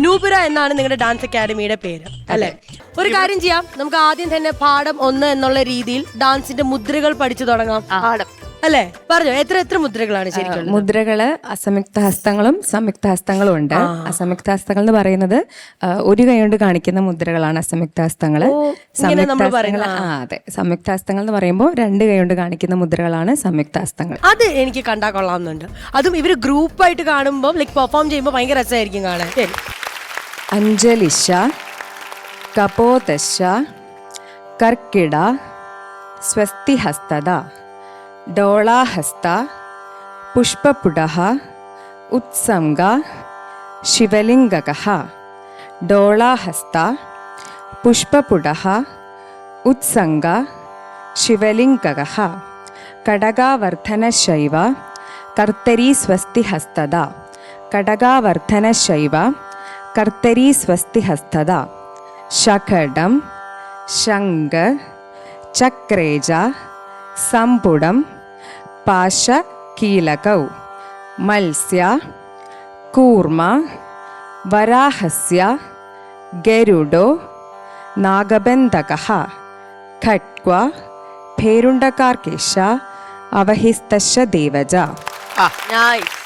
നൂപുര എന്നാണ് നിങ്ങളുടെ ഡാൻസ് അക്കാഡമിയുടെ പേര് അല്ലെ? ഒരു കാര്യം ചെയ്യാം, നമുക്ക് ആദ്യം തന്നെ പാഠം 1 എന്നുള്ള രീതിയിൽ ഡാൻസിന്റെ മുദ്രകൾ പഠിച്ചു തുടങ്ങാം. അല്ലെ, പറഞ്ഞോ, എത്ര മുദ്രകളാണ് ശരിക്കും? മുദ്രകള് അസംയുക്ത ഹസ്തങ്ങളും സംയുക്ത ഹസ്തങ്ങളും ഉണ്ട്. അസംയുക്ത ഹസ്തങ്ങൾ എന്ന് പറയുന്നത് ഒരു കൈ കൊണ്ട് കാണിക്കുന്ന മുദ്രകളാണ് അസംയുക്ത ഹസ്തങ്ങള്. അതെ, സംയുക്ത ഹസ്തങ്ങൾ എന്ന് പറയുമ്പോൾ 2 കൈ കൊണ്ട് കാണിക്കുന്ന മുദ്രകളാണ് സംയുക്ത ഹസ്തങ്ങൾ. അത് എനിക്ക് കണ്ടാ കൊള്ളാവുന്നുണ്ട്. അതും ഇവര് ഗ്രൂപ്പായിട്ട് കാണുമ്പോൾ ലൈക് പെർഫോം ചെയ്യുമ്പോൾ ഭയങ്കര രസമായിരിക്കും കാണാൻ. അഞ്ജലിശ, കപോതശ, കർക്കിട, സ്വസ്തിഹസ്തദ, ഡോളാഹസ്ത, പുഷ്പപുടഃ, ഉത്സംഗ, ശിവലിംഗകഃ. ഡോളാഹസ്ത, പുഷ്പപുടഃ, ഉത്സംഗ, ശിവലിംഗകഃ. കടകാവർദ്ധനശൈവ, കർത്തരീ സ്വസ്തിഹസ്തദ. കടകാവർദ്ധനശൈവ, കർത്തരീ സ്വസ്തിഹസ്തദ. ശകടം, ശംഖ, ചക്രേജ, സംപുടം, പാശകീലകൗ. മത്സ്യ, കൂർമ, വരാഹസ്യ, ഗരുഡോ, നാഗബന്ധകഃ. ഖട്വ, ഭേരുണ്ടകാർകേശ, അവഹിസ്തശ്ച ദേവജ. നൈസ്.